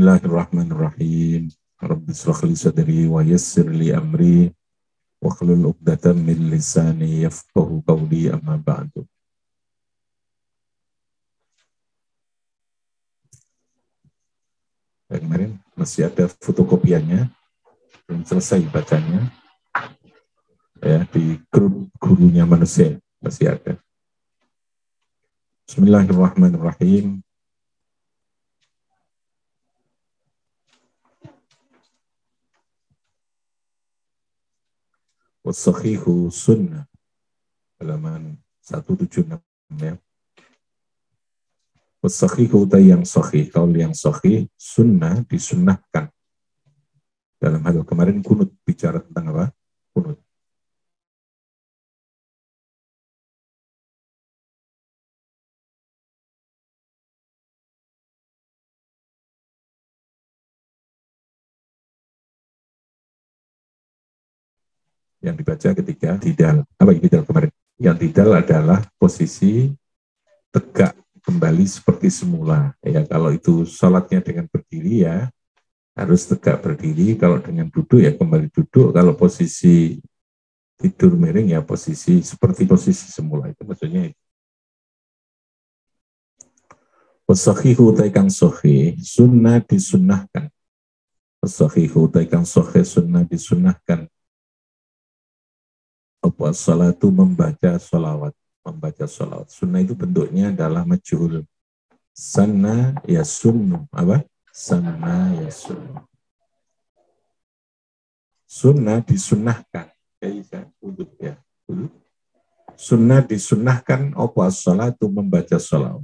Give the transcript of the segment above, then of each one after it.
Bismillahirrahmanirrahim. Rabbi shrah li sadri wa yassir li amri wa hlul 'uqdatam min lisani yafqahu qawli, amma ba'du. Kemarin masih ada fotokopiannya, belum selesai bacanya. Ya, di grup gurunya manusia masih ada. Bismillahirrahmanirrahim. Wassahihu sunnah, halaman 176 ya. Wassahihu yang sahih, kaul yang sahih, sunnah disunnahkan. Dalam hal kemarin kunut, bicara tentang apa? Kunut. Yang dibaca ketika tidal. Apa yang tidal kemarin? Yang tidal adalah posisi tegak kembali seperti semula. Ya, kalau itu sholatnya dengan berdiri ya harus tegak berdiri. Kalau dengan duduk ya kembali duduk. Kalau posisi tidur miring ya posisi seperti posisi semula. Itu maksudnya itu. Wasahihu taikang sohi, sunnah disunnahkan. Wasahihu taikang sohi, sunnah disunnahkan. Apa salatu membaca sholawat, membaca sholawat. Sunnah itu bentuknya adalah majhul. Sanna ya sunnu, apa? Sanna ya sunnu. Sunnah disunnahkan. Ya. Sunnah disunnahkan apa salatu membaca sholawat.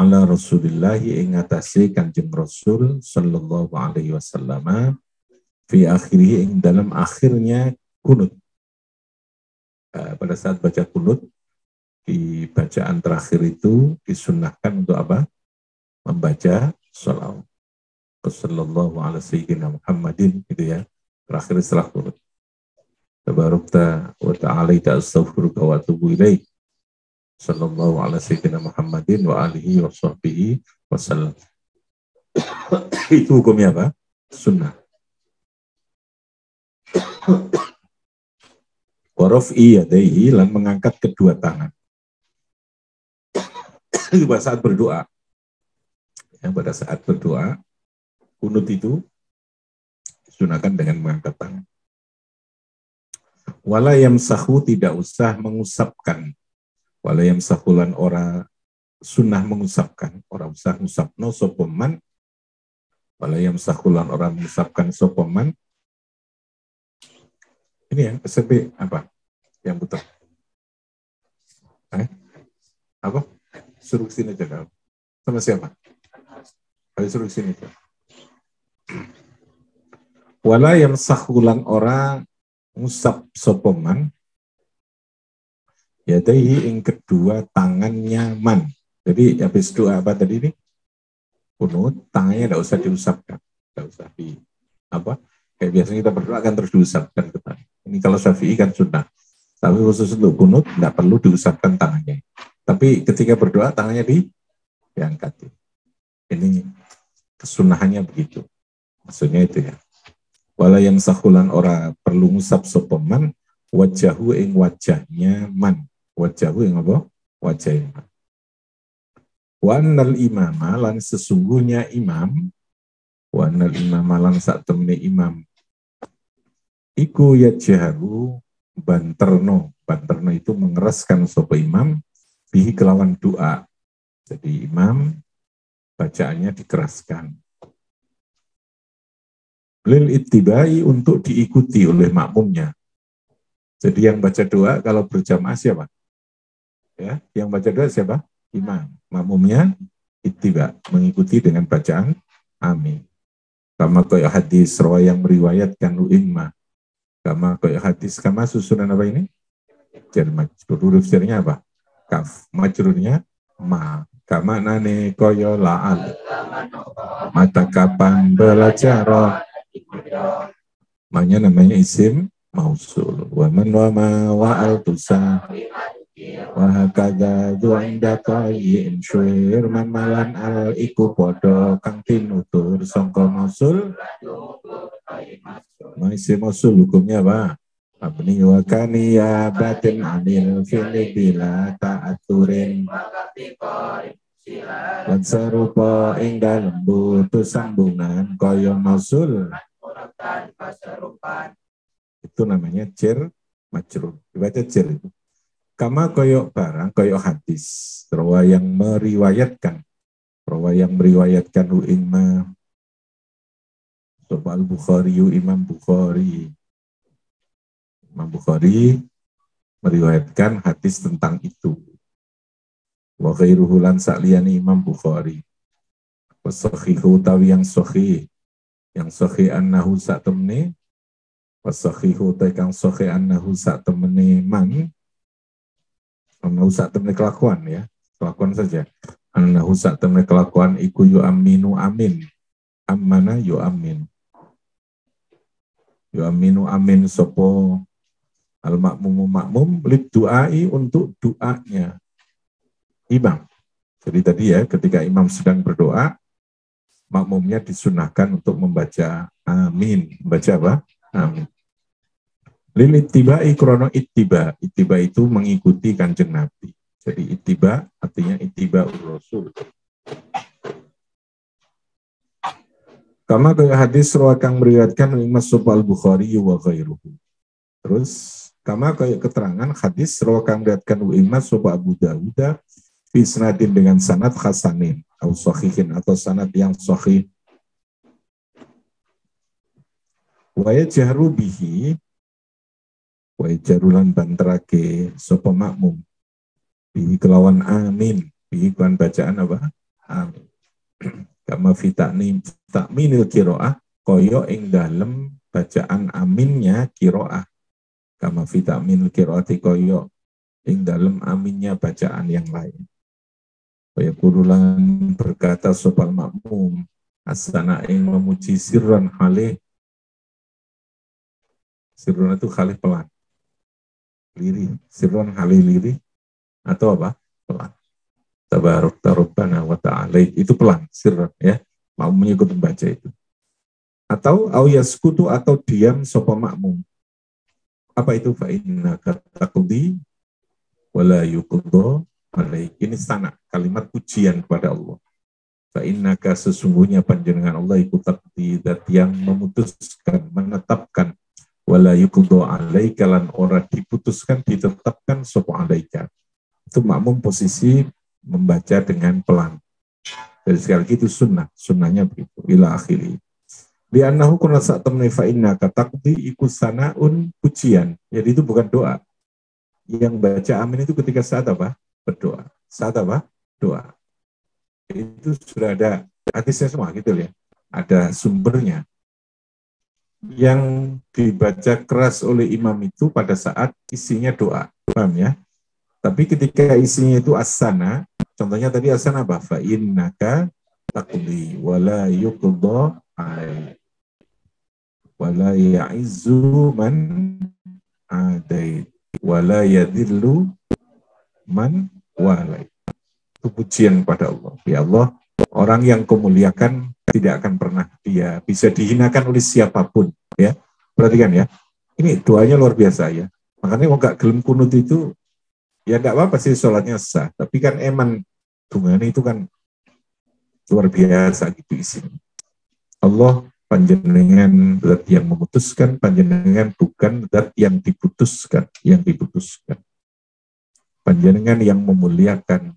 Ala Rasulillahi ingatasi Kanjeng Rasul sallallahu alaihi wasallam fi akhirih ing dalam akhirnya kunut. Pada saat baca kunut, di bacaan terakhir itu disunnahkan untuk apa? Membaca sholawat. Sallallahu alaihi sayyidina Muhammadin, gitu ya. Terakhir setelah kunut. Tabarakta wa ta'alaita astaghfiruka wa atubu ilaik. Sallallahu alaihi sayyidina Muhammadin wa alihi wa sahbihi wa sallam. Itu hukumnya apa? Sunnah. Waraf'i yadaihi, lan mengangkat kedua tangan. Itu pada saat berdoa. Ya, pada saat berdoa, kunut itu disunahkan dengan mengangkat tangan. Wala yamsahu, tidak usah mengusapkan. Wala yamsahu lan ora sunnah mengusapkan. Ora usah ngusapno sopoman. Wala yamsahu lan ora mengusapkan sopoman. Ini yang SMP apa? Yang betul. Apa? Suruh sini aja kau. Sama siapa? Harus suruh sini aja. Wala yang sahulan orang ngusap sopoman. Yadaihi yang kedua tangannya man. Jadi habis doa apa tadi ini? Kunut, tangannya tidak usah diusapkan. Tidak usah di apa? Kayak biasanya kita berdoa kan terus diusapkan ke tangan. Ini kalau Syafi'i kan sunnah. Tapi khusus untuk kunut tidak perlu diusapkan tangannya. Tapi ketika berdoa tangannya diangkat. Ini kesunahannya begitu. Maksudnya itu ya. Wala yang sahulan ora perlu ngusap sopeman wajahu ing wajahnya man. Wajahu ing apa? Wajahnya man. Wa annal imama lan sesungguhnya imam. Wa annal imama lan sak temene imam. Iku yajahu banterno. Banterno itu mengeraskan sopo imam bihi kelawan doa. Jadi imam bacaannya dikeraskan. Lil ittibai, untuk diikuti oleh makmumnya. Jadi yang baca doa kalau berjamaah siapa? Ya, yang baca doa siapa? Imam. Makmumnya ittiba, mengikuti dengan bacaan amin. Kama kaya hadis rawi yang meriwayatkan imam. Kama kaya hadis, kama susunan apa ini? Jar majrur, huruf jarnya apa? Kaf. Majrurnya ma. Kama nane kaya la'al. Mata kapan belajar. Maknya namanya isim mausul. Wa man wa ma wa'al tusa. Wahakada duanda toyin syuir mamalan al iku podo kang tinutur songko mosul. Masih mosul hukumnya apa? Abni wakani ya batin anil fili bila ta'aturin lan serupa ing dalem butuh sambungan kaya mosul. Itu namanya jar majrur. Dibaca jar itu. Kama koyok barang, koyok hadis. Rawa yang meriwayatkan hu imam Al-Bukhari Imam Bukhari. Imam Bukhari meriwayatkan hadis tentang itu. Wa ghairuhu lan sa'liyani Imam Bukhari. Wa sahihu tawi yang sahih. Yang sahih annahu sa'temne. Wa sahihu tawi kang sahih annahu sa'temne man. Annahu sa'temne kelakuan ya. Kelakuan saja. Annahu sa'temne kelakuan iku yu'aminu amin. Ammana yu'amin. Yu'aminu amin sopo al-makmumu makmum lid du'ai untuk doanya imam. Jadi tadi ya ketika imam sedang berdoa, makmumnya disunahkan untuk membaca amin. Membaca apa? Amin. Lil ittiba'i krono ittiba. Ittiba itu mengikuti Kanjeng Nabi. Jadi ittiba artinya ittiba'ur Rasul. Kama kaya hadis kang meriwayatkan Imam Al-Bukhari wa ghairuhu. Terus kama kaya keterangan hadis kang meriwayatkan Imam Abu Dawud fi sanadin dengan sanad hasanin atau sahihin atau sanad yang sahih. Wa yajharu bihi wa jarulan banterake sapa makmum bihi kelawan amin bihi kan bacaan apa amin kama fi takminil qiraah kaya ing dalem bacaan aminnya qiraah kama fi takminil qiraati kaya ing dalem aminnya bacaan yang lain kaya kurulan berkata sapa makmum asana ing memuji sirran halih sirran itu halih pelan lirih, sirron halih lirih, atau apa? Pelan. Tabaruk rabbana wa ta'ala, itu pelan, sirron ya. Mau mengikut membaca itu. Atau au yaskutu atau diam sapa makmum. Apa itu? Fa innaka taqdi wa la yuqda alaik. Ini sana kalimat pujian kepada Allah. Fa innaka sesungguhnya panjenengan Allah iku taqdi zat yang memutuskan, menetapkan wala yuqda alaika lan ora diputuskan ditetapkan sapa alaika. Itu makmum posisi membaca dengan pelan. Jadi sekali lagi itu sunnahnya begitu ila akhiri. Di annahu kunna sa'tamna fa innaka taqdi iku sanaun pujian. Jadi itu bukan doa. Yang baca amin itu ketika saat apa? Berdoa. Saat apa? Doa. Itu sudah ada hadisnya semua gitu ya. Ada sumbernya. Yang dibaca keras oleh imam itu pada saat isinya doa, paham ya? Tapi ketika isinya itu asana, contohnya tadi asana apa? Fa innaka taqdi wala yuqda alaik wala ya'izzu man adait wala yadhillu man walai. Itu pujian pada Allah. Ya Allah, orang yang kau muliakan tidak akan pernah dia bisa dihinakan oleh siapapun ya. Perhatikan ya. Ini doanya luar biasa ya. Makanya mau gak gelem kunut itu ya gak apa-apa sih sholatnya sah. Tapi kan eman dungane itu kan luar biasa gitu isinya. Allah panjenengan zat yang memutuskan, panjenengan bukan zat yang diputuskan, Panjenengan yang memuliakan.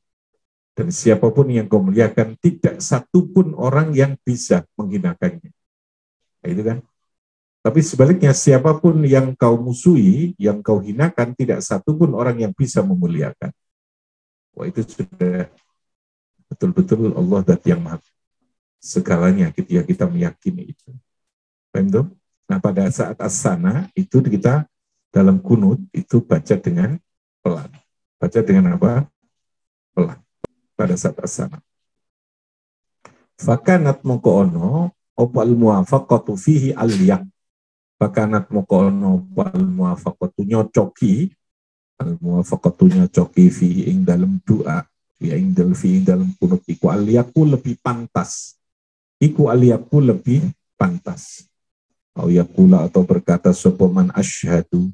Dan siapapun yang kau muliakan, tidak satupun orang yang bisa menghinakannya. Nah, itu kan. Tapi sebaliknya, siapapun yang kau musuhi, yang kau hinakan, tidak satupun orang yang bisa memuliakan. Wah, itu sudah betul-betul Allah zat yang maha segalanya ketika kita meyakini itu. Paham? Nah, pada saat as-sana, itu kita dalam kunut, itu baca dengan pelan. Baca dengan apa? Pelan. Pada saat asana. Fakanat moko ono opal muwafaqatu fihi al-yak. Fakanat moko ono opal muwafaqatu nyocoki Al-muwafaqatunya coki fi ing dalam doa, ya ing dalam kunut iku aliyaku lebih pantas. Iku aliyaku lebih pantas. Au yakula atau berkata sopoman asyhadu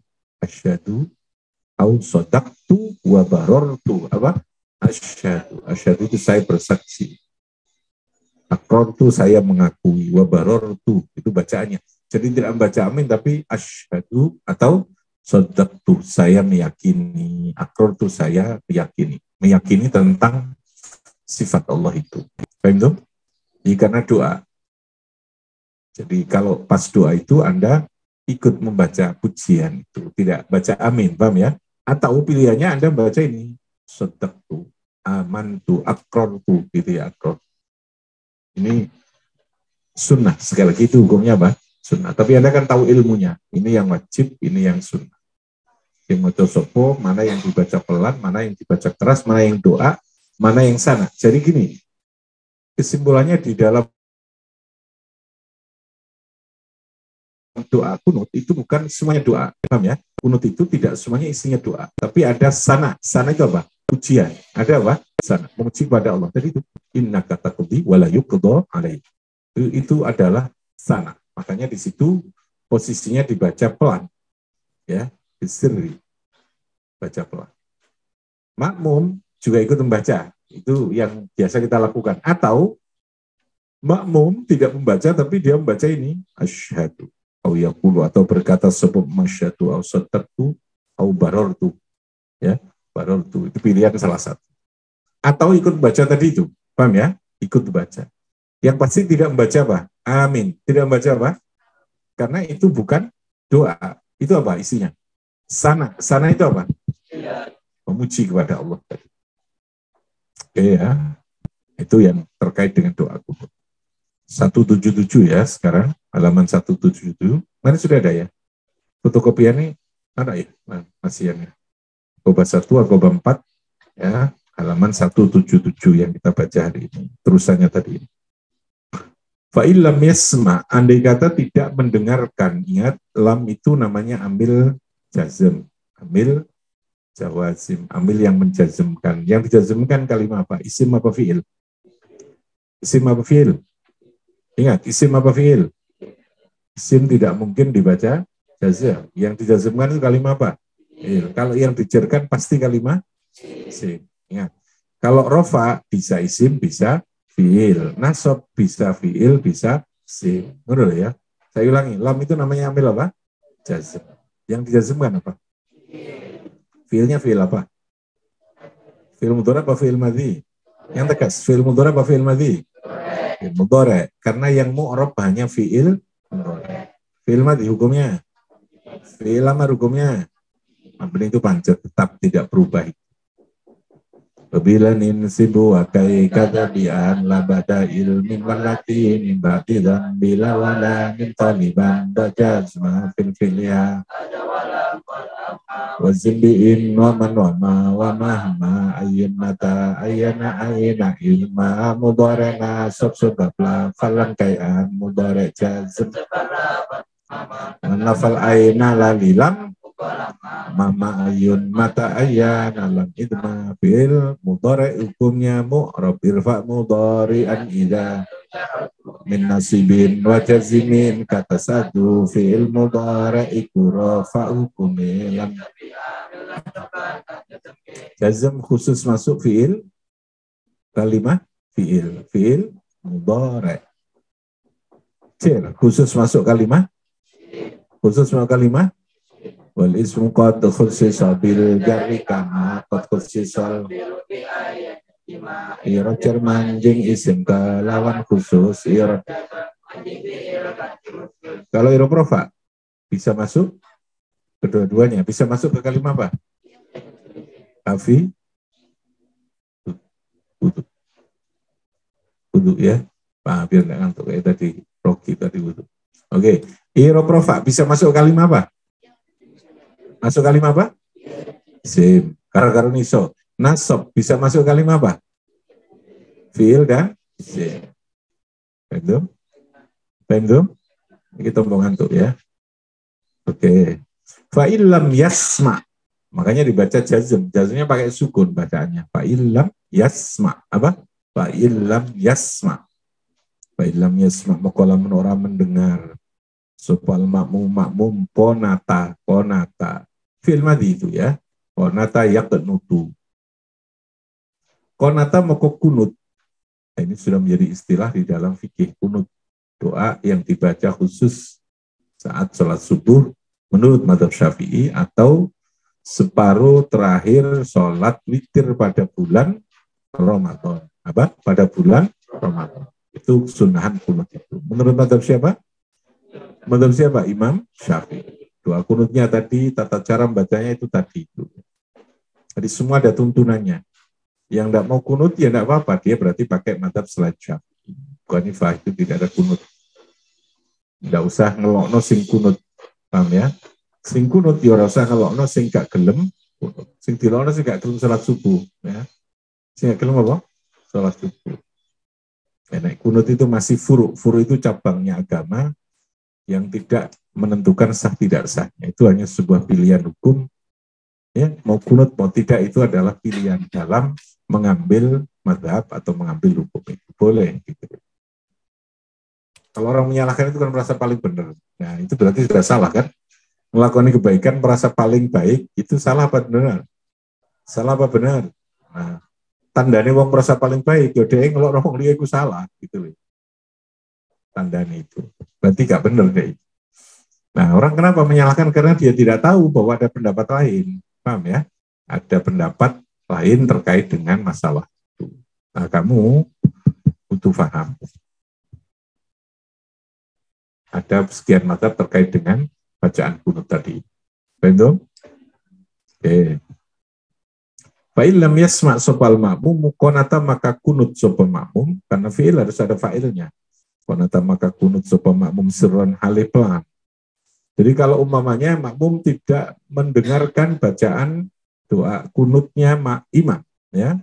au sodaktu wa barortu. Apa? Asyhadu itu saya bersaksi. Akrontu saya mengakui, wa barortu itu bacaannya. Jadi tidak membaca amin tapi asyhadu atau sodaktu saya meyakini, akrontu saya meyakini tentang sifat Allah itu. Paham tuh? Jadi karena doa. Jadi kalau pas doa itu Anda ikut membaca pujian itu, tidak baca amin, paham ya? Atau pilihannya Anda baca ini, sodaktu, amantu, akrontu, gitu ya, akron. Ini sunnah, sekali lagi itu hukumnya apa? Sunnah. Tapi Anda kan tahu ilmunya, ini yang wajib, ini yang sunnah. Yang mau sopo, mana yang dibaca pelan, mana yang dibaca keras, mana yang doa, mana yang sana. Jadi gini, kesimpulannya di dalam doa kunut itu bukan semuanya doa, paham ya? Kunut itu tidak semuanya isinya doa, tapi ada sana. Sana itu apa? Pujian. Ada apa? Sana. Memuji kepada Allah. Jadi itu innaka taqdi wa la yuqda alaik. Itu adalah sana. Makanya di situ posisinya dibaca pelan. Ya, disirri. Baca pelan. Makmum juga ikut membaca. Itu yang biasa kita lakukan. Atau makmum tidak membaca tapi dia membaca ini asyhadu au yaqulu atau berkata sebab masyhadu au sattatu au barartu, ya, barartu itu pilihan salah satu. Atau ikut baca tadi itu, paham ya? Ikut baca. Yang pasti tidak membaca apa? Amin. Tidak membaca apa? Karena itu bukan doa. Itu apa isinya? Sana. Sana itu apa? Memuji kepada Allah. Oke ya. Itu yang terkait dengan doa kunut. 177 ya sekarang, halaman 177. Mana sudah ada ya? Fotokopiannya ada ya? Nah, masih yang Akoba 1, Akoba 4 ya, halaman 177 yang kita baca hari ini. Terusannya tadi. Fa'illam yasma, andai kata tidak mendengarkan, ingat lam itu namanya ambil jazm, ambil jawazim, ambil yang menjazmkan. Yang dijazmkan kalimat apa? Isim apa fi'il? Isim apa fi'il? Ingat, isim apa fi'il? Isim tidak mungkin dibaca jazm. Yang dijazmkan itu kalimat apa? Fi'il. Kalau yang dijerkan pasti kalimat isim. Ingat. Kalau rofa bisa isim, bisa fi'il. Nasab bisa fi'il, bisa isim. Menurut ya? Saya ulangi, lam itu namanya ambil apa? Jazm. Yang dijazmkan apa? Fi'ilnya fi'il apa? Fi'il mudhari apa fi'il madhi? Yang tegas, fi'il mudhari apa fi'il madhi? Fi'il mudhari. Karena yang mu'rab hanya fi'il mudhari. Fi'il madhi hukumnya? Fi'il amar hukumnya? Mabni itu panjat, tetap tidak berubah. Bila ninsibu wakai kadabian labada ilmin walatin batidan bila wala min taliban bajazma fil filya wazimbiin waman wa mahma ayun mata ayana ayana ilma mudarena subsubabla falan kayan mudare jazm nafal ayna lalilam mama ayun mata ayan alam idma fil mudhari hukumnya mu'rab irfa mudhari an idza min nasibin wa jazimin kata sadu fil mudhari ikurafa hukumi lam jazm khusus masuk fiil kalimat fiil mudhari khusus masuk kalimat wal ismu qad khussisa bil jarri kama qad khussisal irajar manjing isim kelawan khusus irad. Kalau irob rofa bisa masuk kedua-duanya, bisa masuk ke kalimat apa? Afi wudu ya. Biar nggak ngantuk kayak tadi Rocky tadi wudu. Oke, irob rofa bisa masuk ke kalimat apa? Masuk kalimat apa? Isim. Karo niso. Nasab bisa masuk kalimat apa? Fiil dan isim. Pendum? Kita mau ngantuk ya. Oke. Fa illam yasma. Makanya dibaca jazm. Jazmnya pakai sukun bacaannya. Fa'ilam yasma. Apa? Fa'ilam yasma. Fa'ilam yasma. Maqalamun orang mendengar. Sopal makmum ponata. Fi'il madhi itu ya. Ponata yaqnutu. Konata moko kunut. Nah, ini sudah menjadi istilah di dalam fikih kunut. Doa yang dibaca khusus saat sholat subuh menurut mazhab Syafi'i atau separuh terakhir sholat witir pada bulan Ramadan. Apa? Pada bulan Ramadan. Itu sunahan kunut itu. Menurut mazhab siapa? Mazhab siapa? Imam Syafi'i. Doa kunutnya tadi, tata cara membacanya itu tadi. Jadi semua ada tuntunannya. Yang tidak mau kunut, ya tidak apa-apa. Dia berarti pakai mazhab selain Syafi'i. Bukan Hanifah itu tidak ada kunut. Tidak usah ngelokno sing kunut. Paham ya? Sing kunut, ya usah ngelokno sing gak gelem. Sing dilokno sing gak gelem salat subuh. Ya. Sing gak gelem apa? Salat subuh. Nah, kunut itu masih furu. Furu itu cabangnya agama yang tidak menentukan sah tidak sahnya. Itu hanya sebuah pilihan hukum. Ya, mau kunut mau tidak itu adalah pilihan dalam mengambil mazhab atau mengambil hukum itu boleh gitu. Kalau orang menyalahkan itu kan merasa paling benar. Nah, itu berarti sudah salah kan? Melakukan kebaikan merasa paling baik itu salah apa benar? Salah apa benar? Nah, tandanya wong merasa paling baik, ya dia ngelok wong liya iku salah gitu loh. Tandanya itu. Berarti gak benar deh. Nah, orang kenapa menyalahkan? Karena dia tidak tahu bahwa ada pendapat lain. Paham ya? Ada pendapat lain terkait dengan masalah itu. Nah, kamu butuh paham. Ada sekian mazhab terkait dengan bacaan kunut tadi. Betul? Oke. Fa'ilam yasma' sopal makmum, konata maka kunut sopal makmum, karena fi'il harus ada fa'ilnya. Konata maka kunut sopal makmum sirran halih pelan. Jadi kalau umpamanya makmum tidak mendengarkan bacaan doa kunutnya imam, ya,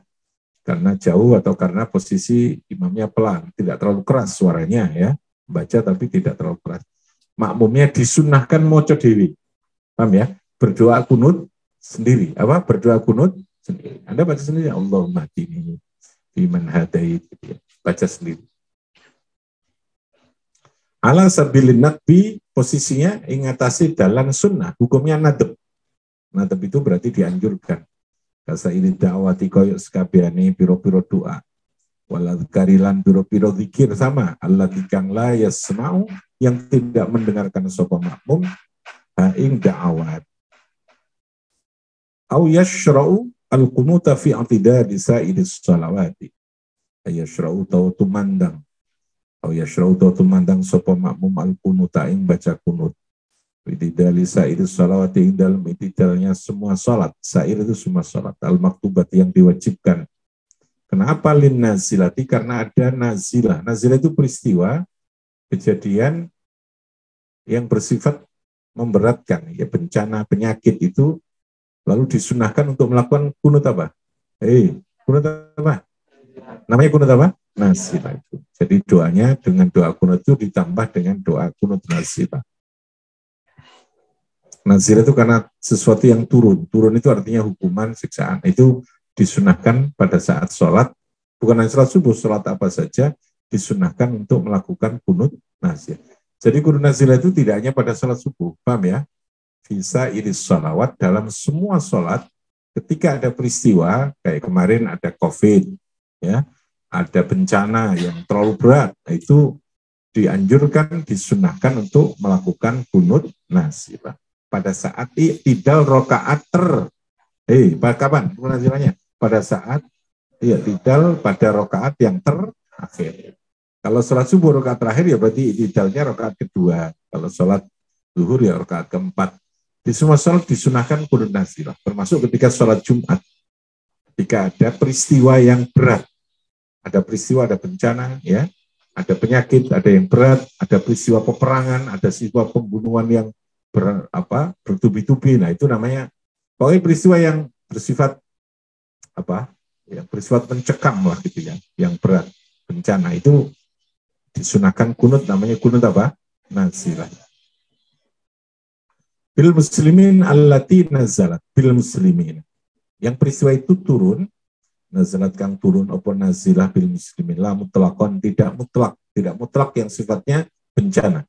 karena jauh atau karena posisi imamnya pelan, tidak terlalu keras suaranya, ya, baca tapi tidak terlalu keras. Makmumnya disunahkan moco dewi, paham ya? Berdoa kunut sendiri, apa? Berdoa kunut sendiri. Anda baca sendiri, Allahumma hdini biman hadait, baca sendiri. Ala sabilin nadbi, posisinya ingatasi dalam sunnah, hukumnya nadab. Nadab itu berarti dianjurkan. Kasa ini da'wati koyok sekabiani piro-piro doa. Waladhkarilan piro-piro zikir sama. Allah dikang la yasma'u, yang tidak mendengarkan sopa makmum, ha'ing da'awat. Au yashra'u al-qunuta fi antidadi sa'idis salawati. Yashra'u tau tumandang. Au yashra'u tau tumandang sopa makmum al-qunuta ing baca kunut. Itidali sa'ir salawati dalam itidalnya semua salat. Sa'ir itu semua salat. Al-maktubat yang diwajibkan. Kenapa lin nazilati? Karena ada nazilah. Nazilah itu peristiwa, kejadian yang bersifat memberatkan. Ya, bencana, penyakit itu lalu disunahkan untuk melakukan kunut apa? Kunut apa? Namanya kunut apa? Nazilah itu. Jadi doanya dengan doa kunut itu ditambah dengan doa kunut nazilah. Nazilah itu karena sesuatu yang turun. Turun itu artinya hukuman, siksaan. Itu disunahkan pada saat sholat. Bukan hanya sholat subuh, sholat apa saja disunahkan untuk melakukan kunut nazilah. Jadi kunut nazilah itu tidak hanya pada sholat subuh. Paham ya? Bisa iris sholawat dalam semua sholat. Ketika ada peristiwa, kayak kemarin ada COVID, ya, ada bencana yang terlalu berat, itu dianjurkan, disunahkan untuk melakukan kunut nazilah. Pada saat i'tidal rokaat kapan nazilannya? Pada saat i'tidal pada rokaat yang terakhir. Kalau sholat subuh rokaat terakhir ya berarti i'tidalnya rokaat kedua. Kalau sholat zuhur ya rokaat keempat. Di semua sholat disunahkan kunut nazilah. Termasuk ketika sholat Jumat. Ketika ada peristiwa yang berat. Ada peristiwa, ada bencana, ya. Ada penyakit, ada yang berat, ada peristiwa peperangan, ada peristiwa pembunuhan yang bertubi-tubi. Nah, itu namanya pokoknya peristiwa yang bersifat yang bersifat mencekam lah gitu ya, yang berat, bencana, itu disunahkan kunut, namanya kunut apa? Nazilah. Bil muslimin allati nazalat bil muslimin. Yang peristiwa itu turun, nazalat kang turun apa nazilah bil muslimin la mutlaqan, tidak mutlak yang sifatnya bencana.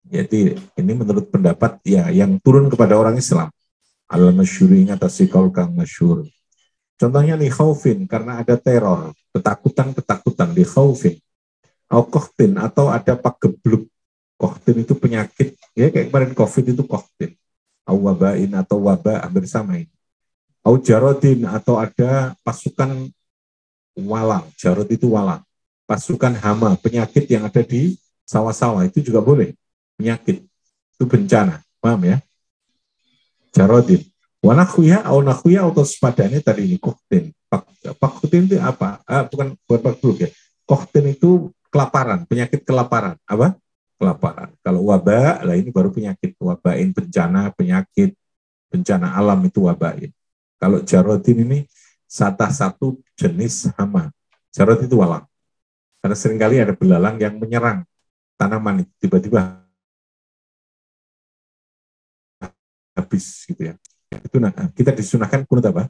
Jadi ini menurut pendapat ya yang turun kepada orang Islam. Al masyhuri ngatasi kaul kang masyhur. Contohnya li khaufin, karena ada teror, ketakutan li khaufin. Au kohtin, atau ada pagebluk. Kohtin itu penyakit, ya kayak kemarin COVID itu kohtin. Au wabain, atau wabah hampir sama ini. Au jarodin, atau ada pasukan walang. Jarod itu walang. Pasukan hama, penyakit yang ada di sawah-sawah, itu juga boleh. Penyakit, itu bencana. Paham ya? Jarodin. Wanakhuya, au nakhuya, atau sepadanya tadi ini kohtin. Kohtin itu apa? Bukan pagebluk ya. Kohtin itu kelaparan, penyakit kelaparan. Apa? Kelaparan. Kalau wabah, lah ini baru penyakit. Wabain, bencana, penyakit, bencana alam itu wabain. Kalau jarodin ini salah satu jenis hama. Jarod itu walang. Karena seringkali ada belalang yang menyerang tanaman itu. Tiba-tiba habis gitu ya. Itu kita disunahkan kunut apa?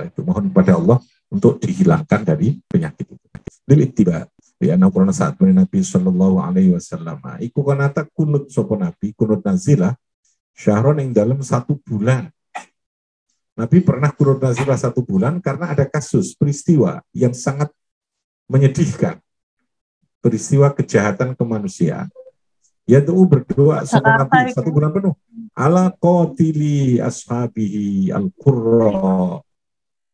Itu mohon kepada Allah untuk dihilangkan dari penyakit itu. Lil ittiba. Ya Nabi saat Nabi sallallahu alaihi wasallam iku kanata kunut sapa Nabi kunut nazilah syahron yang dalam 1 bulan. Nabi pernah kunut nazilah 1 bulan karena ada kasus peristiwa yang sangat menyedihkan, peristiwa kejahatan kemanusiaan. Yaitu berdoa sapa Nabi 1 bulan penuh ala qatili ashabihi al-qurra,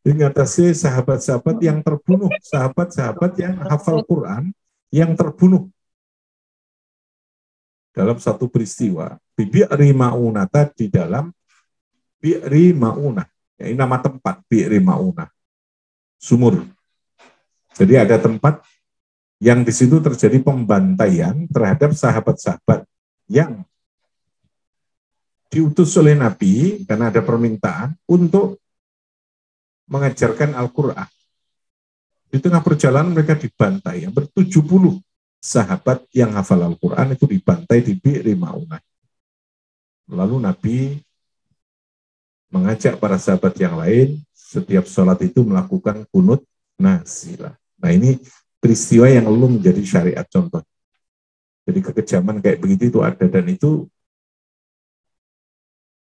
mengatasi sahabat-sahabat yang terbunuh, sahabat-sahabat yang hafal Quran yang terbunuh dalam satu peristiwa. Bi'ri Ma'unata, di dalam Bi'ri Ma'unah. Ya, ini nama tempat, Bi'ri Ma'unah. Sumur. Jadi ada tempat yang di situ terjadi pembantaian terhadap sahabat-sahabat yang diutus oleh Nabi karena ada permintaan untuk mengajarkan Al-Quran. Di tengah perjalanan mereka dibantai. Hampir 70 sahabat yang hafal Al-Quran itu dibantai di Bi'ri Ma'unah. Lalu Nabi mengajak para sahabat yang lain setiap sholat itu melakukan kunut nazilah. Nah ini peristiwa yang belum menjadi syariat contoh. Jadi kekejaman kayak begitu itu ada, dan itu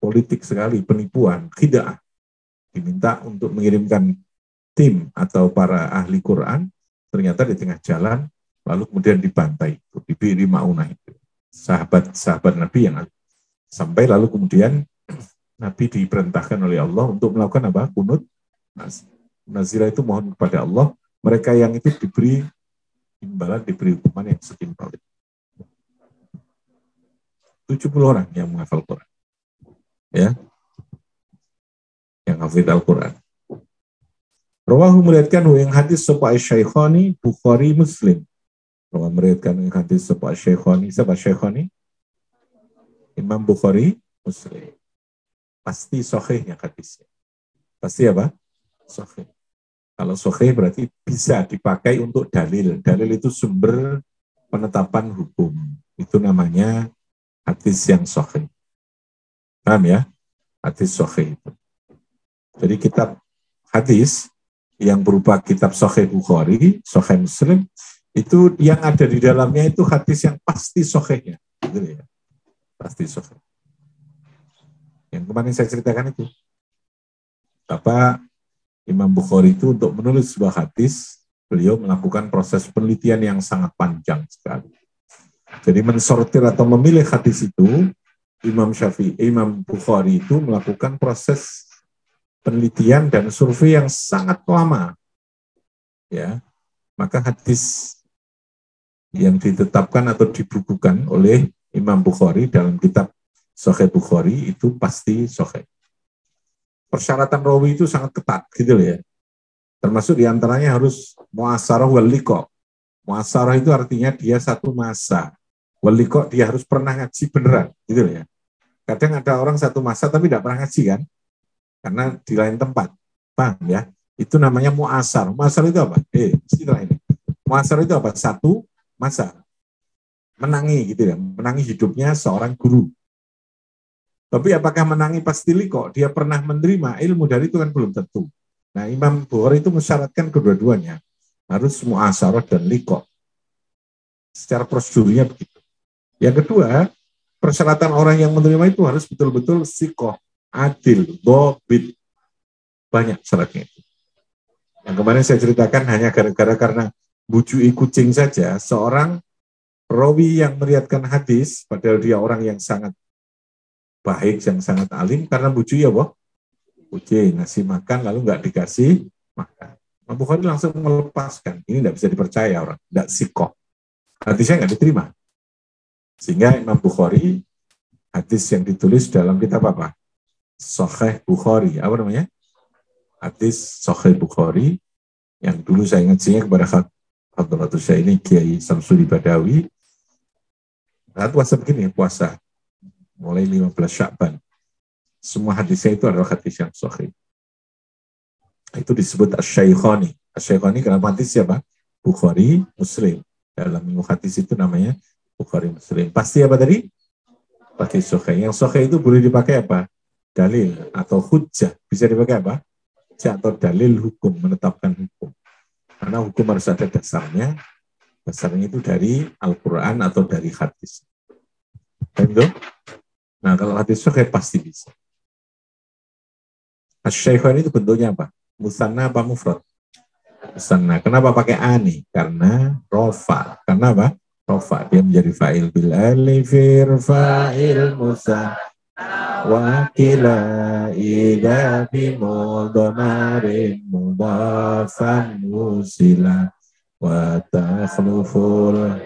politik sekali, penipuan, khid'ah. Diminta untuk mengirimkan tim atau para ahli Quran, ternyata di tengah jalan, lalu kemudian dibantai, di Bi'ri Ma'unah itu. Sahabat-sahabat Nabi yang sampai lalu kemudian Nabi diperintahkan oleh Allah untuk melakukan apa? Kunut nazilah itu mohon kepada Allah, mereka yang itu diberi imbalan, diberi hukuman yang setimpal. 70 orang yang menghafal Quran. Ya. Yang hafid Al-Quran. Rawahu meriwayatkan yang hadis sapa Syaikhani Bukhari Muslim. Rawahu meriwayatkan yang hadis sapa Syaikhani. Siapa Syaikhani? Imam Bukhari Muslim. Pasti sahihnya hadisnya. Pasti apa? Sahih. Kalau sahih berarti bisa dipakai untuk dalil. Dalil itu sumber penetapan hukum. Itu namanya hadis yang sahih. Paham ya? Hadis sahih itu. Jadi kitab hadis yang berupa kitab Sahih Bukhari, Sahih Muslim, itu yang ada di dalamnya itu hadis yang pasti sahihnya. Gitu ya. Pasti sahih. Yang kemarin saya ceritakan itu. Apa Imam Bukhari itu untuk menulis sebuah hadis, beliau melakukan proses penelitian yang sangat panjang sekali. Jadi mensortir atau memilih hadis itu, Imam Bukhari itu melakukan proses penelitian dan survei yang sangat lama, ya. Maka hadis yang ditetapkan atau dibukukan oleh Imam Bukhari dalam kitab Sahih Bukhari itu pasti sahih. Persyaratan rawi itu sangat ketat, gitu ya. Termasuk diantaranya harus muasarah wal liqa. Muasarah itu artinya dia satu masa. Wal liqa dia harus pernah ngaji beneran, gitu ya. Kadang ada orang satu masa tapi tidak pernah ngaji kan? Karena di lain tempat, paham ya? Itu namanya muasar. Muasar itu apa? Istilah ini. Muasar itu apa? Satu masa. Menangi gitu ya. Menangi hidupnya seorang guru. Tapi apakah menangi pasti liko? Dia pernah menerima ilmu dari itu kan belum tentu. Nah, Imam Bukhari itu mensyaratkan kedua-duanya. Harus mu'asarah dan liko. Secara prosedurnya begitu. Yang kedua, persyaratan orang yang menerima itu harus betul-betul sikoh, adil, dobit. Banyak syaratnya itu. Yang kemarin saya ceritakan hanya gara-gara karena bujui kucing saja, seorang rawi yang meriwayatkan hadis, padahal dia orang yang sangat baik, yang sangat alim, karena bujui ya boh, kucing, ngasih makan, lalu nggak dikasih makan. Imam Bukhari langsung melepaskan, ini nggak bisa dipercaya orang, nggak sikoh. Hadisnya nggak diterima. Sehingga Imam Bukhari, hadis yang ditulis dalam kitab apa? Sahih Bukhari, apa namanya? Hadis Sahih Bukhari, yang dulu saya ngajinya kepada Hadratus saya ini Kiai Samsudi Badawi. Saat puasa begini, puasa mulai 15 Sya'ban. Semua hadisnya itu adalah hadis yang sahih. Itu disebut Asy-Syaikhani. Asy-Syaikhani kenapa hadis siapa? Bukhari, Muslim. Dalam ilmu hadis itu namanya Bukhari, Muslim. Pasti apa tadi? Pasti sahih. Yang sahih itu boleh dipakai apa? Dalil atau hujjah. Bisa dipakai apa? Hujjah atau dalil hukum, menetapkan hukum. Karena hukum harus ada dasarnya. Dasarnya itu dari Al-Quran atau dari hadis. Betul? Nah, kalau hadis sahih pasti bisa. Asy-Syaikhan itu bentuknya apa? Musanna apa mufrad? Musanna. Kenapa pakai ani? Karena rofa. Karena apa? Rofa. Dia menjadi fa'il bil alifir fa'il musanna wa kila idza bi mudhamarin mudhafan usila wa takhluful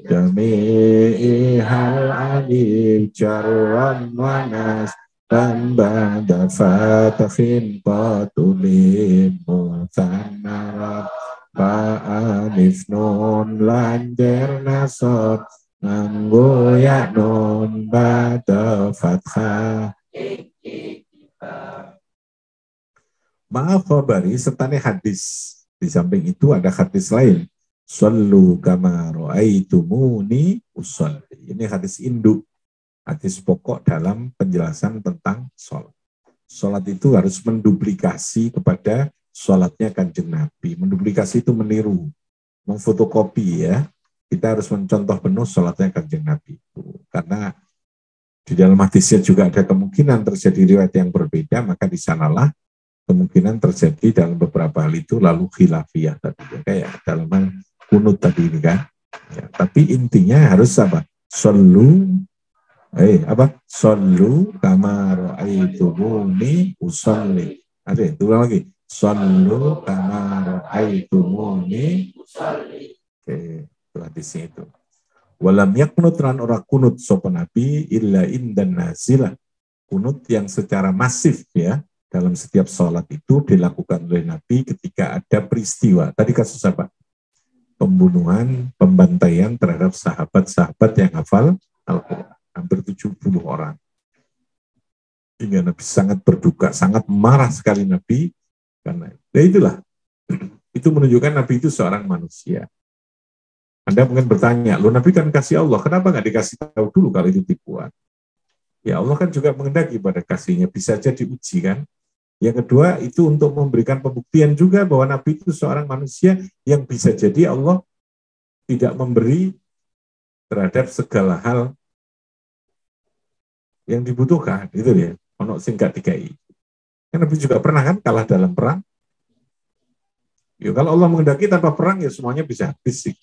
jami'i hal alif jarran wa nas dan ba'da fatakhin qatulim mutannarat ba'alif nun lanjar nasab nganggo ya nun ba'da fathah maaf khabari setane hadis. Di samping itu ada hadis lain. Sallu kama ra'aitumuni usolli. Ini hadis induk. Hadis pokok dalam penjelasan tentang sholat. Sholat itu harus menduplikasi kepada sholatnya Kanjeng Nabi. Menduplikasi itu meniru, memfotokopi ya. Kita harus mencontoh penuh sholatnya Kanjeng Nabi. Karena di dalam hadisnya juga ada kemungkinan terjadi riwayat yang berbeda, maka di sanalah kemungkinan terjadi dalam beberapa hal itu lalu khilafiyah tadi. Ya, kayak dalam kunut tadi ini kan. Ya, tapi intinya harus apa? Sallu Sallu kama ra'aitumuni usolli. Ada itu ulang lagi. Sallu kama ra'aitumuni usolli. Oke, itu hadisnya itu. Walam yaknut ran ora kunut sapa nabi illa indan nazilah. Kunut yang secara masif ya dalam setiap sholat itu dilakukan oleh Nabi ketika ada peristiwa. Tadi kasus apa? Pembunuhan, pembantaian terhadap sahabat-sahabat yang hafal Al-Quran. Hampir 70 orang. Hingga Nabi sangat berduka, sangat marah sekali Nabi. Karena itulah, itu menunjukkan Nabi itu seorang manusia. Anda mungkin bertanya, loh Nabi kan kasih Allah, kenapa nggak dikasih tahu dulu kalau itu tipuan? Ya Allah kan juga menghendaki pada kasihnya, bisa jadi uji kan. Yang kedua itu untuk memberikan pembuktian juga bahwa Nabi itu seorang manusia yang bisa jadi Allah tidak memberi terhadap segala hal yang dibutuhkan, gitu ya. Ono sing gak dikai. Kan Nabi juga pernah kan kalah dalam perang. Ya kalau Allah menghendaki tanpa perang ya semuanya bisa habis sih.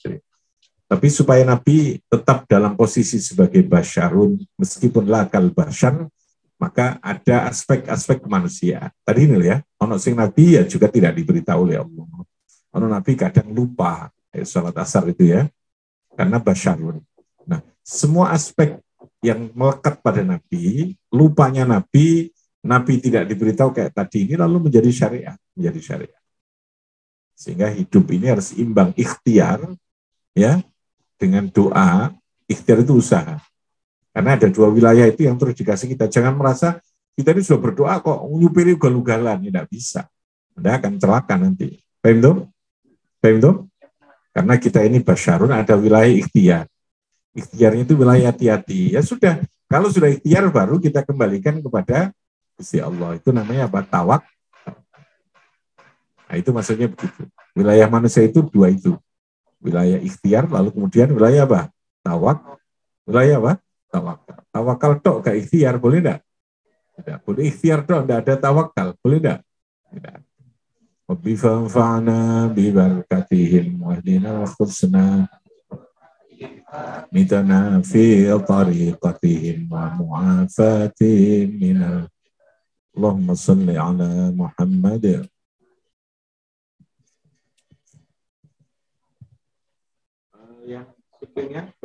Tapi supaya Nabi tetap dalam posisi sebagai basyarun meskipun lakal basyar, maka ada aspek-aspek kemanusiaan. Tadi ini ya, ono sing Nabi ya juga tidak diberitahu oleh Allah. Ono Nabi kadang lupa salat asar itu ya, karena basyarun. Nah, semua aspek yang melekat pada Nabi, lupanya Nabi tidak diberitahu kayak tadi ini lalu menjadi syariat. Sehingga hidup ini harus imbang ikhtiar ya dengan doa, ikhtiar itu usaha. Karena ada dua wilayah itu yang terus dikasih kita. Jangan merasa kita ini sudah berdoa kok nyupiri ugal-ugalan, tidak bisa. Anda akan celaka nanti. Paham tuh? Karena kita ini basyarun ada wilayah ikhtiar. Ikhtiarnya itu wilayah hati-hati. Ya sudah, Kalau sudah ikhtiar baru kita kembalikan kepada Gusti Allah. Itu namanya apa? Tawak. Nah, itu maksudnya begitu. Wilayah manusia itu dua itu. Wilayah ikhtiar, lalu kemudian wilayah apa? Tawak. Wilayah apa? Tawakal. Tawakal tok gak ikhtiar, boleh enggak? Tidak. Boleh ikhtiar tok, enggak ada tawakal. Boleh enggak? Tidak. Rabbi fanfa'na bibarakatihim wahdina wa khusna mitana fi tariqatihim wa mu'afatihim minal Allahumma salli ala Muhammad. Yang sebelumnya